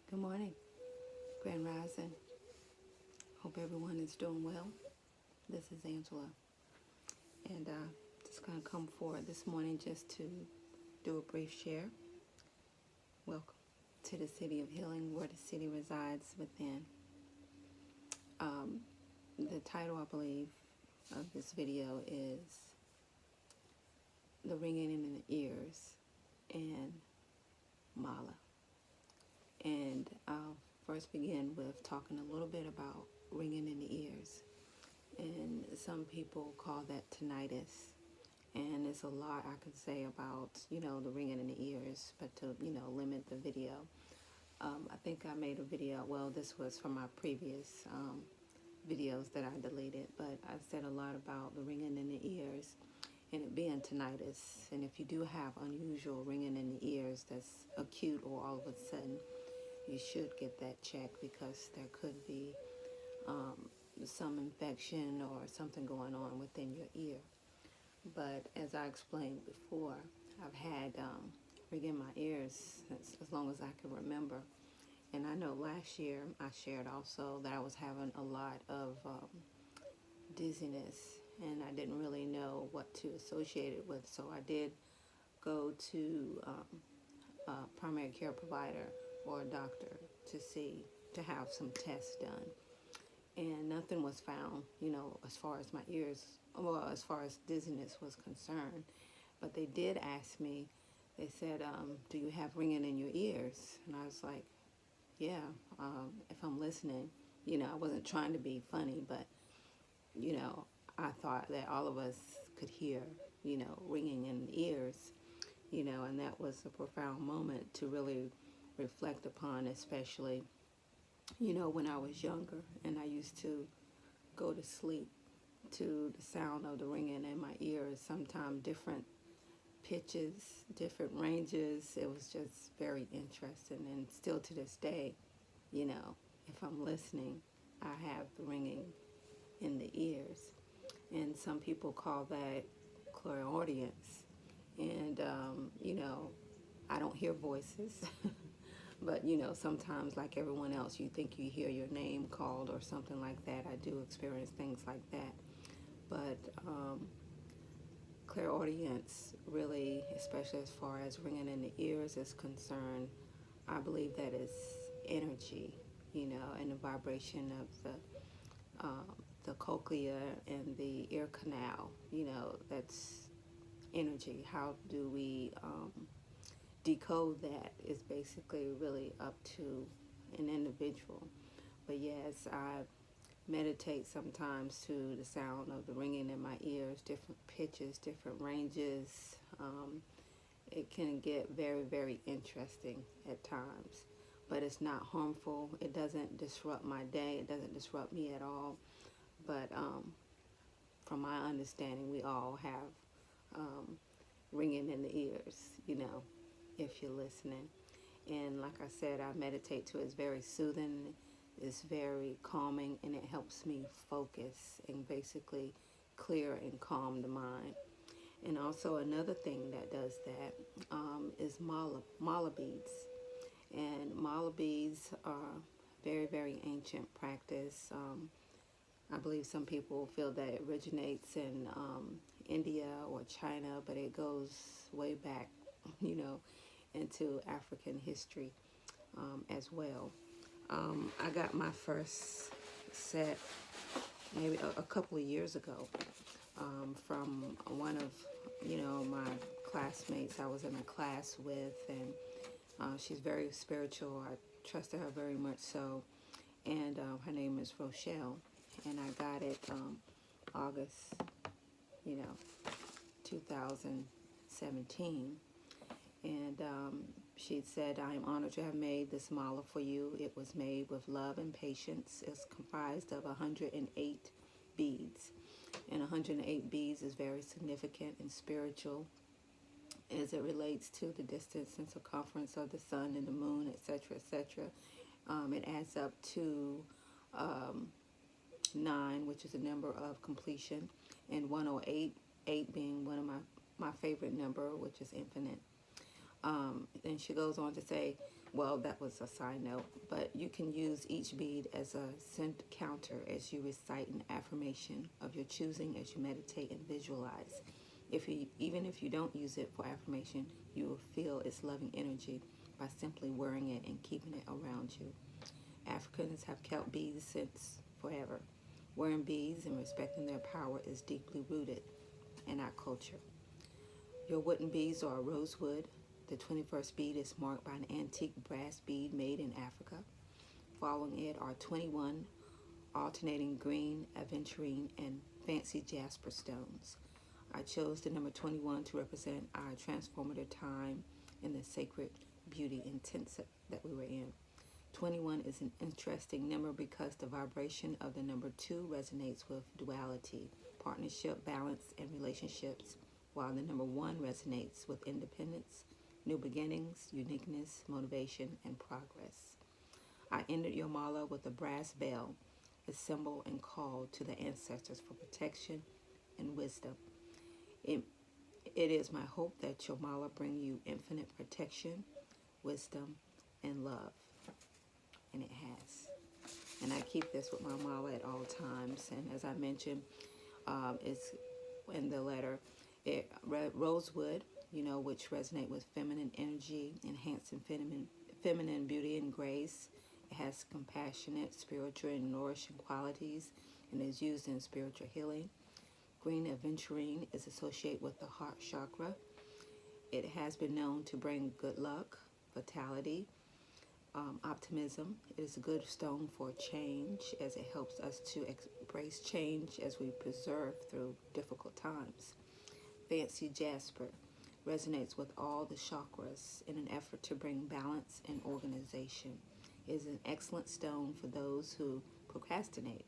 Good morning, Grand Rising. Hope everyone is doing well. This is Angela, and just going to come forward this morning just to do a brief share. Welcome to the City of Healing, where the city resides within. The title, I believe, of this video is The Ringing in the Ears and Mala. And I'll first begin with talking a little bit about ringing in the ears. And some people call that tinnitus. And there's a lot I could say about, the ringing in the ears, but to, limit the video. I think I made a video, well, this was from my previous videos that I deleted, but I said a lot about the ringing in the ears and it being tinnitus. And if you do have unusual ringing in the ears that's acute or all of a sudden, you should get that checked because there could be some infection or something going on within your ear. But as I explained before, I've had ringing in my ears as long as I can remember. And I know last year I shared also that I was having a lot of dizziness and I didn't really know what to associate it with. So I did go to a primary care provider or a doctor to have some tests done. And nothing was found, as far as my ears, well, as far as dizziness was concerned. But they did ask me, they said, do you have ringing in your ears? And I was like, yeah, if I'm listening. I wasn't trying to be funny, but, I thought that all of us could hear, ringing in the ears, and that was a profound moment to really reflect upon, especially, when I was younger and I used to go to sleep to the sound of the ringing in my ears, sometimes different pitches, different ranges. It was just very interesting, and still to this day, if I'm listening, I have the ringing in the ears. And some people call that clairaudience. And, I don't hear voices. But, sometimes like everyone else, you think you hear your name called or something like that. I do experience things like that. But clairaudience really, especially as far as ringing in the ears is concerned, I believe that is energy, and the vibration of the cochlea and the ear canal, that's energy. How do we decode that is basically really up to an individual. But yes, I meditate sometimes to the sound of the ringing in my ears, different pitches, different ranges. It can get very, very interesting at times, but it's not harmful. It doesn't disrupt my day. It doesn't disrupt me at all. But from my understanding, we all have ringing in the ears, if you're listening. And like I said, I meditate to it. It's very soothing, it's very calming, and it helps me focus and basically clear and calm the mind. And also another thing that does that is mala beads. And mala beads are very, very ancient practice. I believe some people feel that it originates in India or China, but it goes way back, into African history as well. I got my first set maybe a couple of years ago from one of, my classmates I was in a class with, and she's very spiritual. I trusted her very much so, and her name is Rochelle, and I got it August, 2017. And she said, I am honored to have made this mala for you. It was made with love and patience. It's comprised of 108 beads. And 108 beads is very significant and spiritual as it relates to the distance and circumference of the sun and the moon, etc., etc. It adds up to 9, which is a number of completion, and 108, 8 being one of my favorite number, which is infinite. And she goes on to say, well, that was a side note, but you can use each bead as a scent counter as you recite an affirmation of your choosing, as you meditate and visualize. Even if you don't use it for affirmation, you will feel its loving energy by simply wearing it and keeping it around you. Africans have kept beads since forever. Wearing beads and respecting their power is deeply rooted in our culture. Your wooden beads are rosewood. The 21st bead is marked by an antique brass bead made in Africa. Following it are 21 alternating green, aventurine, and fancy jasper stones. I chose the number 21 to represent our transformative time in the sacred beauty intensive that we were in. 21 is an interesting number because the vibration of the number 2 resonates with duality, partnership, balance, and relationships, while the number 1 resonates with independence, new beginnings, uniqueness, motivation, and progress. I ended your mala with a brass bell, a symbol and call to the ancestors for protection and wisdom. It is my hope that your mala bring you infinite protection, wisdom, and love. And it has. And I keep this with my mala at all times. And as I mentioned, it's in the letter, rosewood, which resonate with feminine energy, enhancing feminine beauty and grace. It has compassionate, spiritual, and nourishing qualities, and is used in spiritual healing. Green aventurine is associated with the heart chakra. It has been known to bring good luck, vitality, optimism. It is a good stone for change, as it helps us to embrace change as we persevere through difficult times. Fancy jasper resonates with all the chakras in an effort to bring balance and organization. It is an excellent stone for those who procrastinate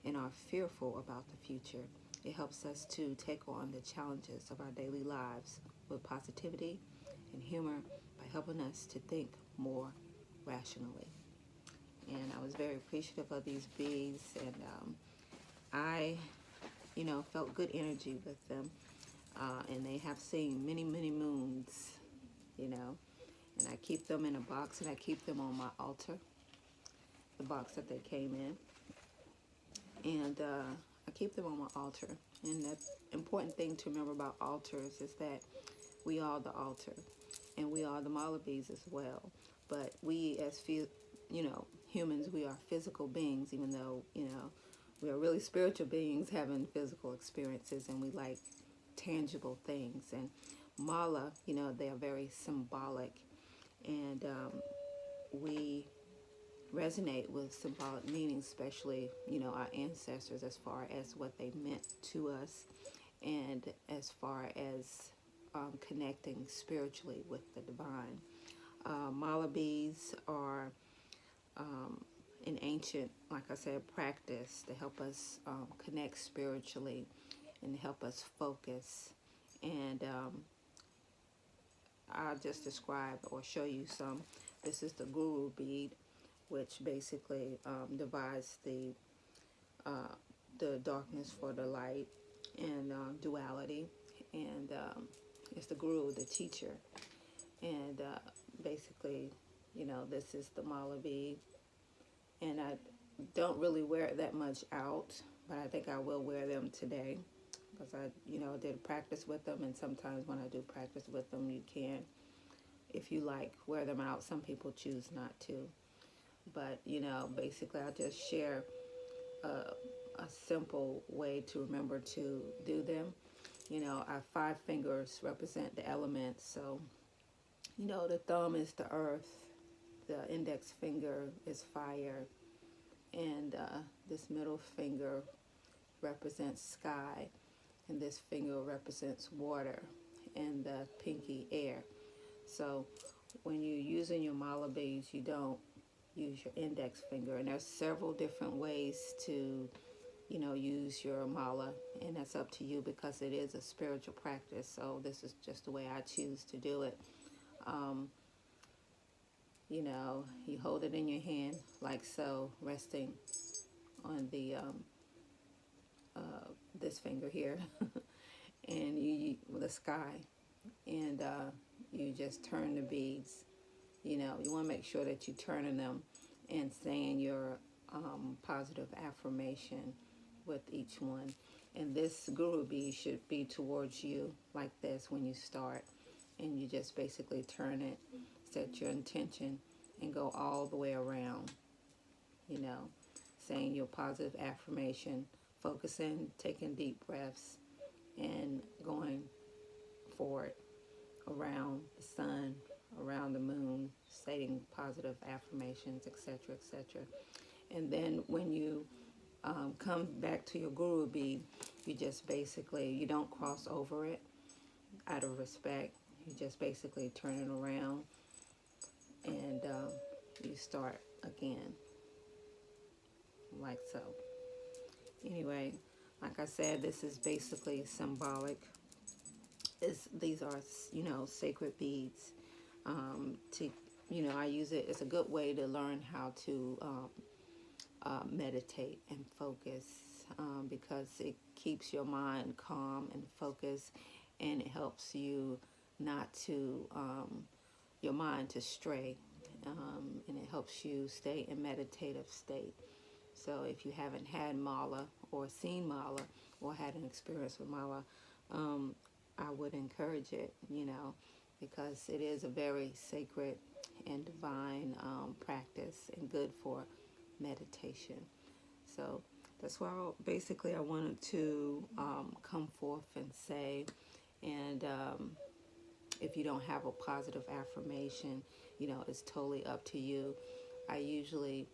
and are fearful about the future. It helps us to take on the challenges of our daily lives with positivity and humor by helping us to think more rationally. And I was very appreciative of these beads, and I, felt good energy with them. And they have seen many, many moons, and I keep them in a box, and I keep them on my altar, the box that they came in. And I keep them on my altar. And the important thing to remember about altars is that we are the altar, and we are the mala beads as well. But we, as humans, we are physical beings, even though, we are really spiritual beings having physical experiences, and we like tangible things. And mala, they are very symbolic, and we resonate with symbolic meanings, especially, our ancestors, as far as what they meant to us, and as far as connecting spiritually with the divine. Mala beads are an ancient, like I said, practice to help us connect spiritually and help us focus. And I'll just describe or show you some. This is the guru bead, which basically divides the darkness for the light, and duality. And it's the guru, the teacher. And basically, this is the mala bead. And I don't really wear it that much out, but I think I will wear them today, because I did practice with them. And sometimes when I do practice with them, you can, if you like, wear them out. Some people choose not to. But, basically I'll just share a simple way to remember to do them. Our 5 fingers represent the elements. So, the thumb is the earth, the index finger is fire, and this middle finger represents sky, and this finger represents water, and the pinky air. So when you're using your mala beads, you don't use your index finger. And there's several different ways to use your mala, and that's up to you, because it is a spiritual practice. So this is just the way I choose to do it. You hold it in your hand like so, resting on the this finger here, and the sky, and you just turn the beads. You know, you want to make sure that you're turning them and saying your positive affirmation with each one. And this guru bead should be towards you like this when you start. And you just basically turn it, set your intention, and go all the way around, you know, saying your positive affirmation, focusing, taking deep breaths, and going forward around the sun, around the moon, stating positive affirmations, etc., etc. And then when you come back to your guru bead, you just basically, you don't cross over it out of respect. You just basically turn it around and you start again, like so. Anyway, like I said, this is basically symbolic. These are, you know, sacred beads. To, you know, I use it. It's a good way to learn how to meditate and focus, because it keeps your mind calm and focused, and it helps you not to your mind to stray, and it helps you stay in meditative state. So if you haven't had mala or seen mala or had an experience with mala, I would encourage it, you know, because it is a very sacred and divine practice and good for meditation. So that's why basically I wanted to come forth and say, and if you don't have a positive affirmation, you know, it's totally up to you. I usually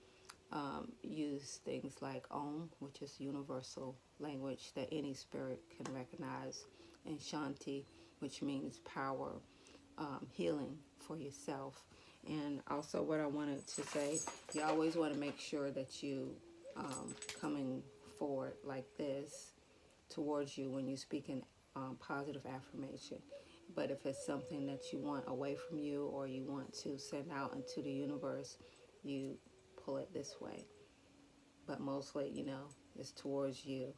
use things like Om, which is universal language that any spirit can recognize, and Shanti, which means power, healing for yourself. And also what I wanted to say, you always want to make sure that you coming forward like this towards you when you're speaking positive affirmation. But if it's something that you want away from you or you want to send out into the universe, you pull it this way. But mostly, you know, it's towards you.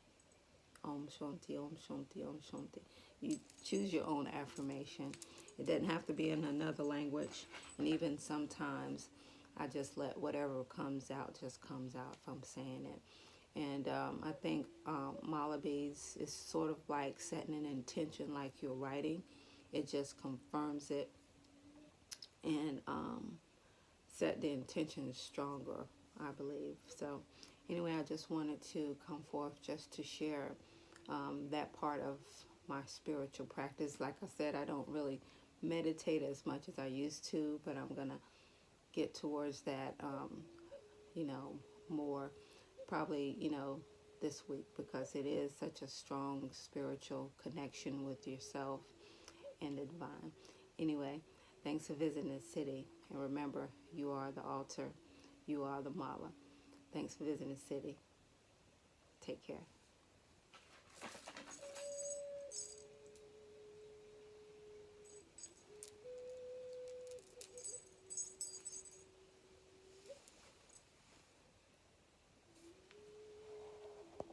Om Shanti, Om Shanti, Om Shanti. You choose your own affirmation. It doesn't have to be in another language. And even sometimes I just let whatever comes out just comes out if I'm saying it. And I think mala beads is sort of like setting an intention like you're writing. It just confirms it and set the intention stronger, I believe. So anyway, I just wanted to come forth just to share that part of my spiritual practice. Like I said, I don't really meditate as much as I used to, but I'm going to get towards that, you know, more probably, you know, this week, because it is such a strong spiritual connection with yourself and the divine. Anyway, thanks for visiting the city. And remember, you are the altar. You are the mala. Thanks for visiting the city. Take care.